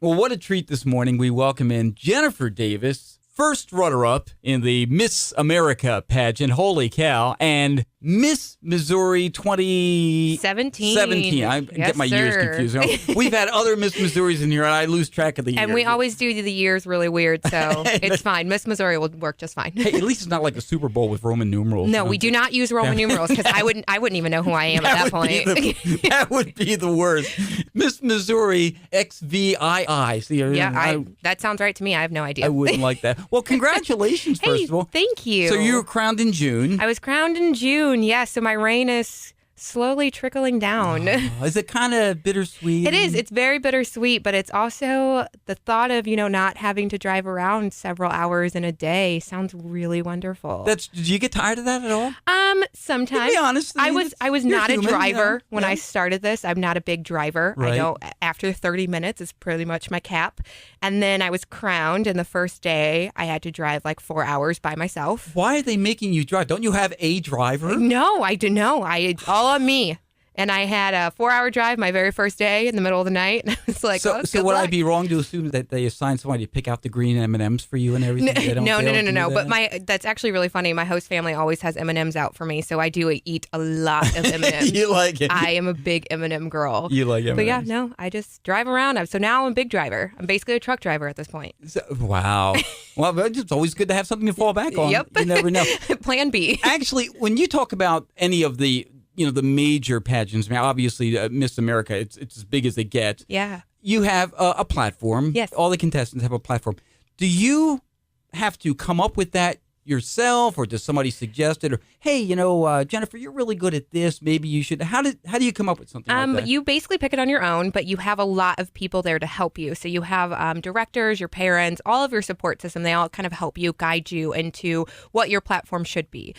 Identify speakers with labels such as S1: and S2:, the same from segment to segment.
S1: Well, what a treat this morning. We welcome in Jennifer Davis, first runner-up in the Miss America pageant, holy cow, and Miss Missouri 2017. I get my years confused. We've had other Miss Missouris in here, and I lose track of the years.
S2: And we always do the years really weird, so it's fine. Miss Missouri will work just fine.
S1: Hey, at least it's not like a Super Bowl with Roman numerals.
S2: No, we do not use Roman numerals because I wouldn't even know who I am at that point.
S1: That would be the worst. Miss Missouri XVII. See,
S2: that sounds right to me. I have no idea.
S1: I wouldn't like that. Well, congratulations, first of all.
S2: Thank you.
S1: So you were crowned in June.
S2: I was crowned in June, yes. So my reign is slowly trickling down.
S1: Is it kind of bittersweet?
S2: It is. It's very bittersweet, but it's also the thought of, not having to drive around several hours in a day sounds really wonderful.
S1: Did you get tired of that at all?
S2: Sometimes.
S1: To be honest,
S2: I was not
S1: human,
S2: a driver when I started this. I'm not a big driver.
S1: Right.
S2: I don't. After 30 minutes is pretty much my cap. And then I was crowned, and the first day I had to drive like 4 hours by myself.
S1: Why are they making you drive? Don't you have a driver?
S2: No, I do know. All on me. And I had a 4-hour drive my very first day in the middle of the night. And I was like,
S1: so would I be wrong to assume that they assigned somebody to pick out the green M&Ms for you and everything?
S2: No. But that's actually really funny. My host family always has M&Ms out for me, so I do eat a lot of M&Ms.
S1: You like it.
S2: I am a big M&M girl.
S1: You like M&Ms.
S2: But yeah, no, I just drive around. So now I'm a big driver. I'm basically a truck driver at this point.
S1: Wow. Well, it's always good to have something to fall back on.
S2: Yep.
S1: You never know.
S2: Plan B.
S1: Actually, when you talk about any of the the major pageants, I mean, obviously Miss America, it's as big as they get.
S2: Yeah.
S1: You have a platform.
S2: Yes.
S1: All the contestants have a platform. Do you have to come up with that yourself, or does somebody suggest it? Or, hey, Jennifer, you're really good at this. Maybe you should. How do you come up with something like that?
S2: You basically pick it on your own, but you have a lot of people there to help you. So you have directors, your parents, all of your support system. They all kind of help you, guide you into what your platform should be.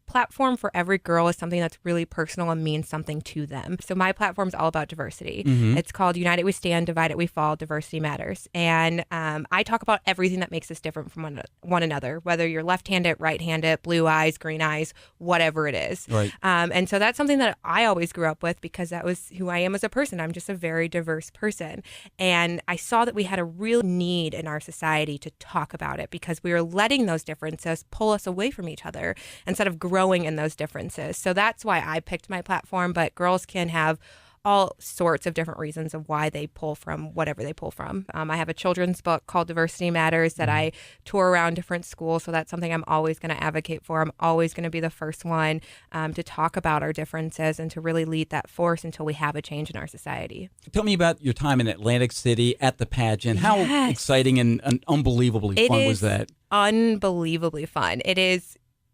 S2: Platform for every girl is something that's really personal and means something to them. So my platform is all about diversity.
S1: Mm-hmm.
S2: It's called United We Stand, Divided We Fall, Diversity Matters. And I talk about everything that makes us different from one another, whether you're left-handed, right-handed, blue eyes, green eyes, whatever it is.
S1: Right.
S2: And so that's something that I always grew up with because that was who I am as a person. I'm just a very diverse person. And I saw that we had a real need in our society to talk about it because we were letting those differences pull us away from each other instead of growing in those differences. So that's why I picked my platform, but girls can have all sorts of different reasons of why they pull from whatever they pull from. I have a children's book called Diversity Matters that I tour around different schools. So that's something I'm always going to advocate for. I'm always going to be the first one to talk about our differences and to really lead that force until we have a change in our society. Tell
S1: me about your time in Atlantic City at the pageant. How exciting and unbelievably fun was that?
S2: Unbelievably fun.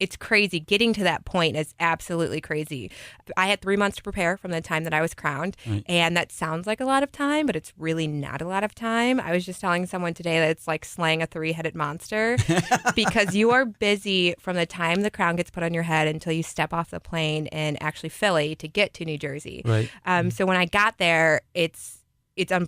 S2: It's crazy. Getting to that point is absolutely crazy. I had 3 months to prepare from the time that I was crowned. Right. And that sounds like a lot of time, but it's really not a lot of time. I was just telling someone today that it's like slaying a 3-headed monster because you are busy from the time the crown gets put on your head until you step off the plane in actually Philly to get to New Jersey.
S1: Right.
S2: So when I got there, it's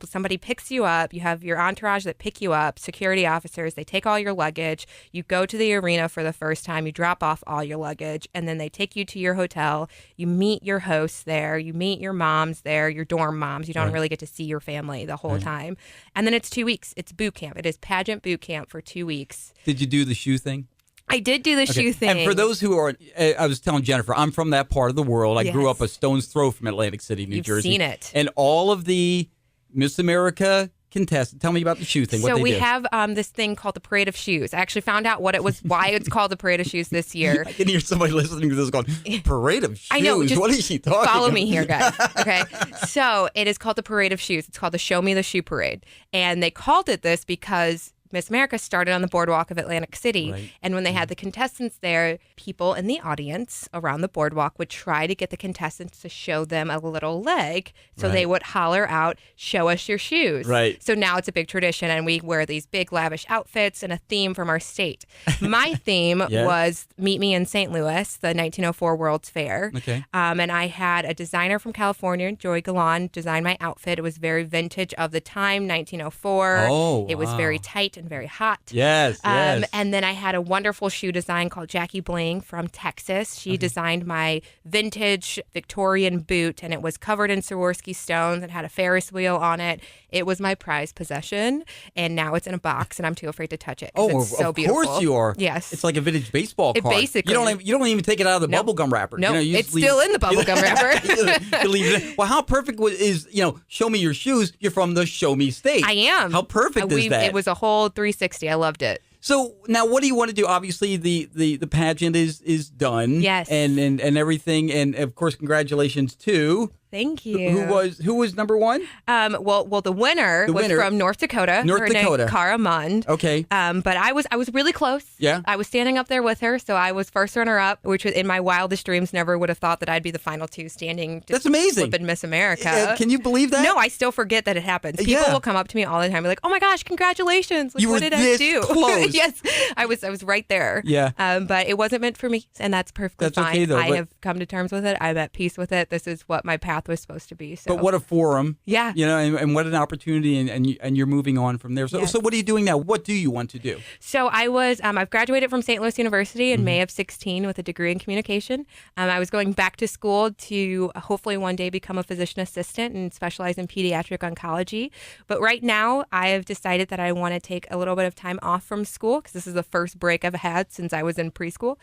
S2: somebody picks you up, you have your entourage that pick you up, security officers, they take all your luggage, you go to the arena for the first time, you drop off all your luggage, and then they take you to your hotel, you meet your hosts there, you meet your moms there, your dorm moms, you don't really get to see your family the whole time. And then it's 2 weeks, it's boot camp, it is pageant boot camp for 2 weeks.
S1: Did you do the shoe thing?
S2: I did do the shoe thing.
S1: And for those who are, I was telling Jennifer, I'm from that part of the world. I grew up a stone's throw from Atlantic City, New Jersey.
S2: You've seen it.
S1: And all of the Miss America contestants. Tell me about the shoe thing.
S2: So we have this thing called the Parade of Shoes. I actually found out what it was, why it's called the Parade of Shoes this year.
S1: I can hear somebody listening to this going, Parade of Shoes?
S2: I know.
S1: What is she talking about?
S2: Follow me here, guys. Okay. So it is called the Parade of Shoes. It's called the Show Me the Shoe Parade. And they called it this because Miss America started on the boardwalk of Atlantic City. Right. And when they had the contestants there, people in the audience around the boardwalk would try to get the contestants to show them a little leg. So they would holler out, show us your shoes.
S1: Right.
S2: So now it's a big tradition and we wear these big lavish outfits and a theme from our state. My theme was Meet Me in St. Louis, the 1904 World's Fair.
S1: Okay.
S2: And I had a designer from California, Joy Galan, design my outfit. It was very vintage of the time, 1904.
S1: Oh,
S2: It was very tight bright and very hot.
S1: Yes, yes.
S2: And then I had a wonderful shoe design called Jackie Bling from Texas. She designed my vintage Victorian boot, and it was covered in Swarovski stones and had a Ferris wheel on it. It was my prized possession, and now it's in a box, and I'm too afraid to touch it.
S1: Oh,
S2: it's so
S1: of
S2: beautiful.
S1: course you are.
S2: Yes.
S1: It's like a vintage baseball card.
S2: Basically.
S1: You don't even take it out of the
S2: Nope.
S1: bubblegum wrapper.
S2: No,
S1: you
S2: it's still in the bubblegum wrapper.
S1: You leave it. Well, how perfect is, show me your shoes. You're from the show me state.
S2: I am.
S1: How perfect is that?
S2: It was a whole 360. I loved it.
S1: So now, what do you want to do? Obviously, the pageant is done.
S2: Yes.
S1: And everything, and of course, congratulations to.
S2: Thank you.
S1: Who was number one?
S2: Well, the winner was from North Dakota.
S1: North Dakota.
S2: Named Cara Mund.
S1: Okay.
S2: But I was really close.
S1: Yeah.
S2: I was standing up there with her, so I was first runner up, which was in my wildest dreams. Never would have thought that I'd be the final two standing.
S1: That's amazing.
S2: Flipping Miss America.
S1: Can you believe that?
S2: No, I still forget that it happens. People will come up to me all the time, and be like, "Oh my gosh, congratulations! Like, what did I do?"
S1: Close.
S2: Yes, I was right there.
S1: Yeah.
S2: But it wasn't meant for me, and that's perfectly fine.
S1: Okay, though.
S2: I have come to terms with it. I'm at peace with it. This is what my path was supposed to be. So.
S1: But what a forum.
S2: Yeah.
S1: And what an opportunity, and you're moving on from there. So,
S2: Yes.
S1: so what are you doing now? What do you want to do?
S2: So I've graduated from St. Louis University in May of 2016 with a degree in communication. I was going back to school to hopefully one day become a physician assistant and specialize in pediatric oncology. But right now I have decided that I want to take a little bit of time off from school because this is the first break I've had since I was in preschool.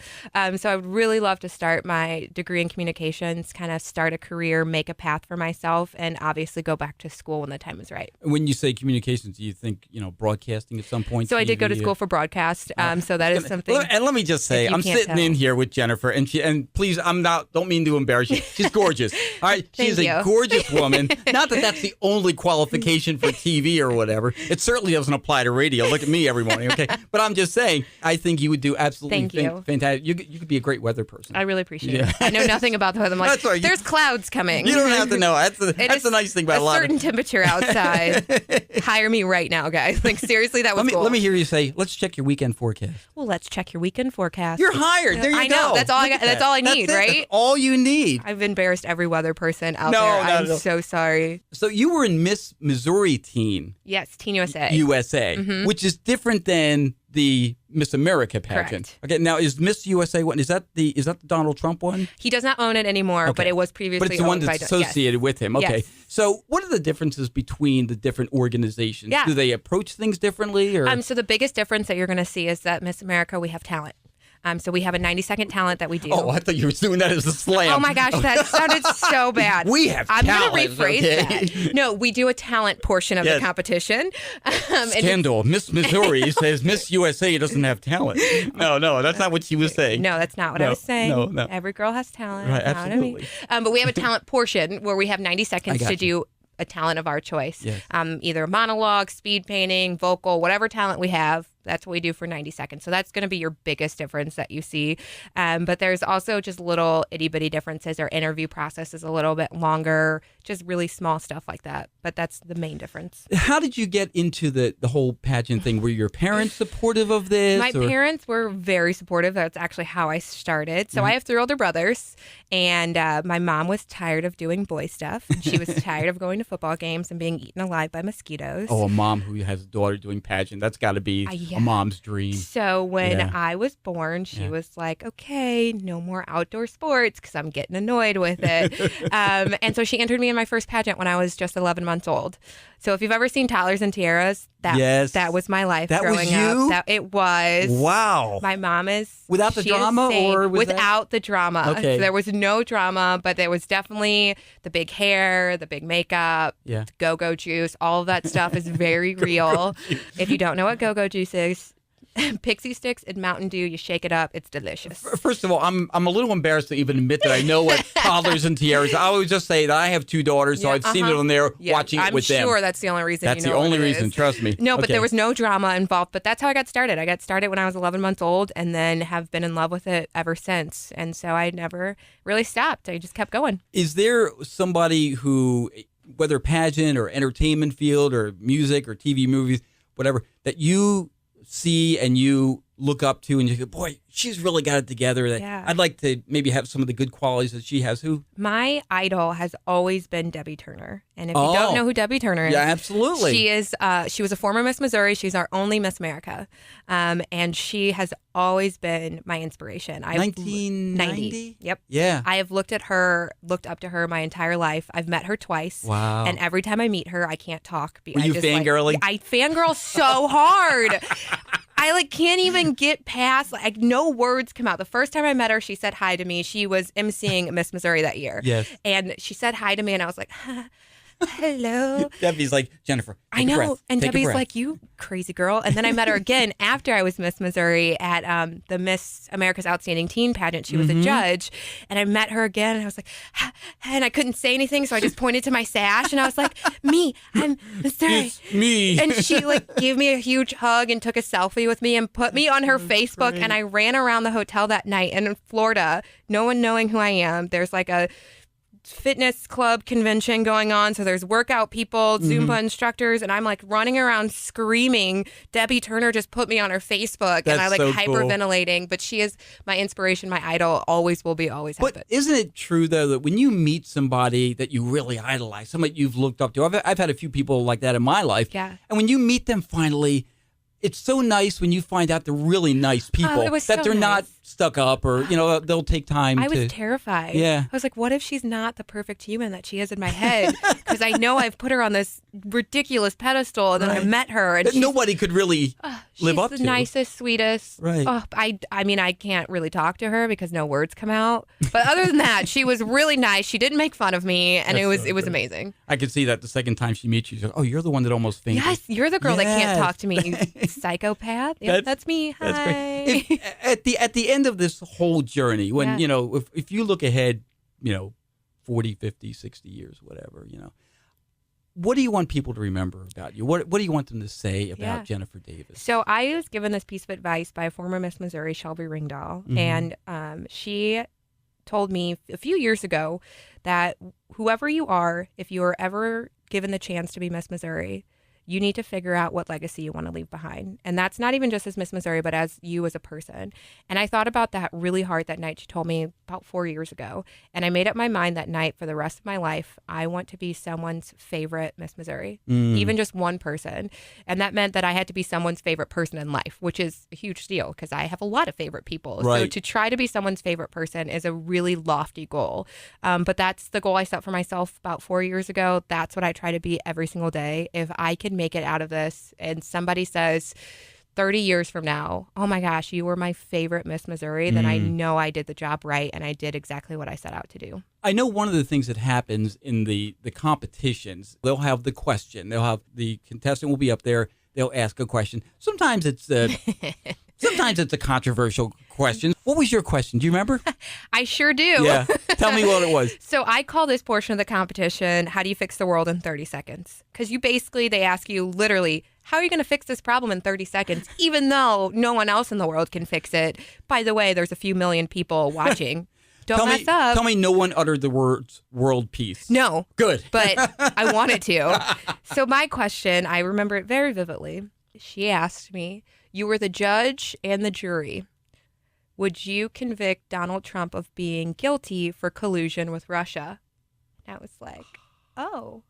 S2: So I would really love to start my degree in communications, kind of start a career, make a path for myself, and obviously go back to school when the time is right.
S1: When you say communications, do you think, broadcasting at some point?
S2: So I did go to school for broadcast. So that is something.
S1: And let me just say, I'm sitting in here with Jennifer, and please, don't mean to embarrass you. She's gorgeous. All right. She's a gorgeous woman. Not that that's the only qualification for TV or whatever. It certainly doesn't apply to radio. Look at me every morning. Okay. But I'm just saying, I think you would do absolutely fantastic. You could be a great weather person.
S2: I really appreciate it. I know nothing about the weather. I'm like, there's clouds coming.
S1: You don't have to know. That's the nice thing about a lot
S2: certain temperature outside. Hire me right now, guys. Like, seriously, that was cool.
S1: Let me hear you say, let's check your weekend forecast.
S2: Well, let's check your weekend forecast.
S1: You're hired. There you go.
S2: I know. That's all I got. That's all I need, right?
S1: That's all you need.
S2: I've embarrassed every weather person out there. I'm so sorry.
S1: So you were in Miss Missouri Teen.
S2: Yes, Teen USA.
S1: USA, which is different than the Miss America pageant.
S2: Correct.
S1: Okay, now is Miss USA one? Is that the Donald Trump one?
S2: He does not own it anymore, but it was previously.
S1: But it's the one that's associated with him. Okay, so what are the differences between the different organizations?
S2: Yeah.
S1: Do they approach things differently? Or?
S2: So the biggest difference that you're going to see is that Miss America, we have talent. So we have a 90-second talent that we do.
S1: Oh, I thought you were doing that as a slam.
S2: Oh my gosh, that sounded so bad.
S1: We have
S2: I'm
S1: talent.
S2: going to rephrase that. No, we do a talent portion of the competition.
S1: Scandal. Miss Missouri says Miss USA doesn't have talent. No, that's not what she was saying.
S2: No, that's not what I was saying.
S1: No.
S2: Every girl has talent.
S1: Right, absolutely.
S2: You know what I mean? But we have a talent portion where we have 90 seconds to do a talent of our choice.
S1: Yes.
S2: Either monologue, speed painting, vocal, whatever talent we have. That's what we do for 90 seconds. So that's going to be your biggest difference that you see. But there's also just little itty bitty differences. Our interview process is a little bit longer, just really small stuff like that. But that's the main difference.
S1: How did you get into the whole pageant thing? Were your parents supportive of this?
S2: My parents were very supportive. That's actually how I started. So I have 3 older brothers, and my mom was tired of doing boy stuff. She was tired of going to football games and being eaten alive by mosquitoes.
S1: Oh, a mom who has a daughter doing pageant. That's got to be a mom's dream.
S2: So when I was born, she was like, okay, no more outdoor sports because I'm getting annoyed with it. And so she entered me in my first pageant when I was just 11 months old. So if you've ever seen Toddlers and Tiaras, that was my life growing up. It was.
S1: Wow.
S2: My mom is.
S1: Without the drama or
S2: without the drama.
S1: Okay.
S2: So there was no drama, but there was definitely the big hair, the big makeup, the go-go juice. All of that stuff is very real. If you don't know what go-go juice is, Pixie Sticks and Mountain Dew, you shake it up, it's delicious.
S1: First of all, I'm a little embarrassed to even admit that I know what Toddlers and Tiaras. I always just say that I have 2 daughters, so I've seen it on there watching it with them.
S2: I'm sure that's the only reason
S1: That's the only reason, trust me.
S2: No, but there was no drama involved, but that's how I got started. I got started when I was 11 months old and then have been in love with it ever since. And so I never really stopped. I just kept going.
S1: Is there somebody who, whether pageant or entertainment field or music or TV movies, whatever, that you see and you look up to and you go, boy, she's really got it together.
S2: Yeah.
S1: I'd like to maybe have some of the good qualities that she has. Who?
S2: My idol has always been Debbie Turner. And if you don't know who Debbie Turner is,
S1: yeah, absolutely.
S2: She was a former Miss Missouri. She's our only Miss America. And she has always been my inspiration.
S1: 1990?
S2: Yep.
S1: Yeah.
S2: I have looked up to her my entire life. I've met her twice.
S1: Wow.
S2: And every time I meet her, I can't talk.
S1: Were you fangirling?
S2: I fangirl so hard. I can't even get past, no words come out. The first time I met her, she said hi to me. She was emceeing Miss Missouri that year.
S1: Yes.
S2: And she said hi to me and I was like, hello.
S1: Debbie's like, Jennifer,
S2: I know.
S1: take a breath.
S2: And
S1: Take a
S2: Debbie's
S1: breath.
S2: like, you crazy girl. And then I met her again after I was Miss Missouri at the Miss America's Outstanding Teen pageant. She was a judge. And I met her again and I was like, and I couldn't say anything. So I just pointed to my sash and I was like, I'm Missouri.
S1: It's me.
S2: And she gave me a huge hug and took a selfie with me and put me on her Facebook.
S1: great.
S2: And I ran around the hotel that night. And in Florida, no one knowing who I am, there's a fitness club convention going on, so there's workout people, Zumba instructors, and I'm running around screaming, Debbie Turner just put me on her Facebook.
S1: That's
S2: and I
S1: so cool.
S2: hyperventilating, but she is my inspiration, my idol, always will be, always have
S1: But
S2: been.
S1: isn't it true, though, that when you meet somebody that you really idolize, somebody you've looked up to, I've had a few people like that in my life,
S2: Yeah.
S1: and when you meet them finally, it's so nice when you find out they're really nice people,
S2: it was
S1: that
S2: so
S1: they're not
S2: nice.
S1: stuck up or, they'll take time
S2: I
S1: to...
S2: was terrified.
S1: Yeah.
S2: I was like, what if she's not the perfect human that she is in my head? Because I know I've put her on this ridiculous pedestal, and then I
S1: Right.
S2: met her, and
S1: that nobody could really live up
S2: she's
S1: to.
S2: the nicest, sweetest.
S1: Right.
S2: Oh, I mean, I can't really talk to her because no words come out. But other than that, she was really nice. She didn't make fun of me, and
S1: That's
S2: it was
S1: so
S2: it was
S1: great.
S2: amazing.
S1: I could see that the second time she meets you. She's like, oh, you're the one that almost fainted.
S2: Yes, you're the girl that can't
S1: Yes.
S2: talk to me, you psychopath. Yep, that's me. Hi.
S1: That's great. At the end of this whole journey, when,
S2: Yeah.
S1: if you look ahead, 40, 50, 60 years, whatever, what do you want people to remember about you? What do you want them to say about
S2: Yeah.
S1: Jennifer Davis?
S2: So I was given this piece of advice by a former Miss Missouri, Shelby Ringdahl, and she told me a few years ago that whoever you are, if you are ever given the chance to be Miss Missouri, you need to figure out what legacy you want to leave behind. And that's not even just as Miss Missouri, but as you as a person. And I thought about that really hard that night. She told me about 4 years ago. And I made up my mind that night for the rest of my life, I want to be someone's favorite Miss Missouri, even just one person. And that meant that I had to be someone's favorite person in life, which is a huge deal because I have a lot of favorite people. So
S1: Right.
S2: to try to be someone's favorite person is a really lofty goal. But that's the goal I set for myself about 4 years ago. That's what I try to be every single day. If I can make it out of this and somebody says 30 years from now, oh my gosh, you were my favorite Miss Missouri, then I know I did the job right and I did exactly what I set out to do.
S1: I know one of the things that happens in the competitions, they'll have the question. They'll have the contestant will be up there. They'll ask a question. Sometimes it's a controversial question. What was your question? Do you remember?
S2: I sure do.
S1: Yeah. Tell me what it was.
S2: So I call this portion of the competition, how do you fix the world in 30 seconds? Because they ask you literally, how are you going to fix this problem in 30 seconds, even though no one else in the world can fix it? By the way, there's a few million people watching. Don't mess up.
S1: Tell me no one uttered the words world peace.
S2: No.
S1: Good.
S2: But I wanted to. So my question, I remember it very vividly. She asked me, you were the judge and the jury. Would you convict Donald Trump of being guilty for collusion with Russia? And I was like, oh.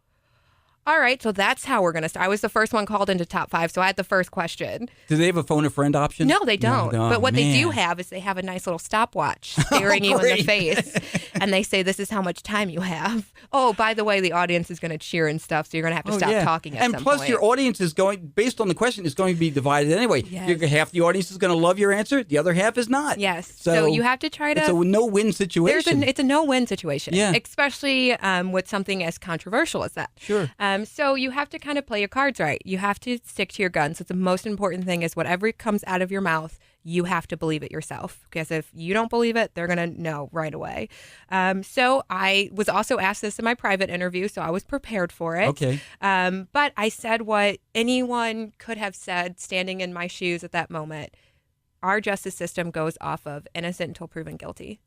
S2: All right, so that's how we're going to start. I was the first one called into top 5, so I had the first question.
S1: Do they have a phone a friend option?
S2: No, they don't.
S1: No,
S2: but what they do
S1: man.
S2: have is they have a nice little stopwatch staring you in the
S1: great.
S2: face. And they say, this is how much time you have. Oh, by the way, the audience is going to cheer and stuff, so you're going to have to stop talking at
S1: And
S2: some
S1: plus,
S2: point.
S1: your audience is going, based on the question, is going to be divided anyway.
S2: Yes.
S1: Half the audience is going to love your answer. The other half is not.
S2: Yes. So you have to try to...
S1: It's a no-win situation.
S2: It's a no-win situation,
S1: Yeah.
S2: especially with something as controversial as that.
S1: Sure.
S2: So you have to kind of play your cards right. You have to stick to your guns. So the most important thing is whatever comes out of your mouth, you have to believe it yourself. Because if you don't believe it, they're going to know right away. So I was also asked this in my private interview, so I was prepared for it.
S1: Okay.
S2: But I said what anyone could have said standing in my shoes at that moment. Our justice system goes off of innocent until proven guilty.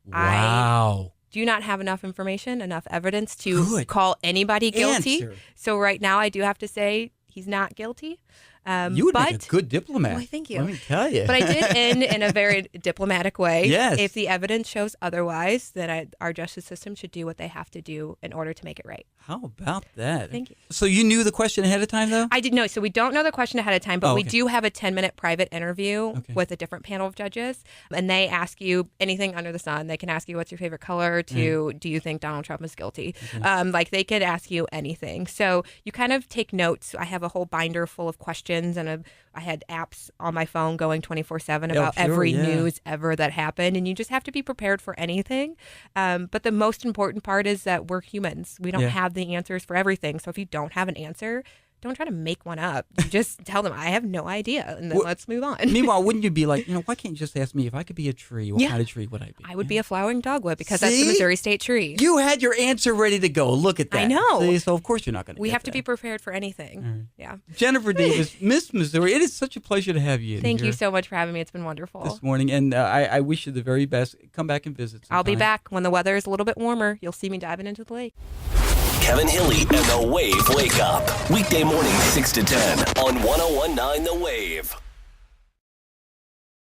S1: Wow.
S2: Do not have enough information, enough evidence to
S1: Good
S2: call anybody guilty.
S1: answer.
S2: So right now I do have to say he's not guilty.
S1: You would make a good diplomat.
S2: Well, thank you.
S1: Let me tell you.
S2: But I did end in a very diplomatic way.
S1: Yes.
S2: If the evidence shows otherwise, then our justice system should do what they have to do in order to make it right.
S1: How about that?
S2: Thank you.
S1: So you knew the question ahead of time, though?
S2: I didn't know. So we don't know the question ahead of time, but
S1: Oh,
S2: we
S1: okay.
S2: do have a 10-minute private interview with a different panel of judges. And they ask you anything under the sun. They can ask you what's your favorite color to do you think Donald Trump is guilty? Like they could ask you anything. So you kind of take notes. I have a whole binder full of questions and I had apps on my phone going 24/7 about every news ever that happened. And you just have to be prepared for anything. But the most important part is that we're humans. We don't have the answers for everything. So if you don't have an answer, don't try to make one up. You just tell them, I have no idea, and then let's move on.
S1: Meanwhile, wouldn't you be like, why can't you just ask me if I could be a tree? What kind of tree would I be?
S2: I would be a flowering dogwood because that's the Missouri State tree.
S1: You had your answer ready to go. Look at that.
S2: I know.
S1: See, so of course you're not going to.
S2: We have to be prepared for anything. Right. Yeah.
S1: Jennifer Davis, Miss Missouri, it is such a pleasure to have you.
S2: Thank you so much for having me. It's been wonderful
S1: this morning, and I wish you the very best. Come back and visit sometime.
S2: I'll be back when the weather is a little bit warmer. You'll see me diving into the lake.
S3: Kevin Hilly and The Wave Wake Up. Weekday morning 6 to 10 on 101.9 The Wave.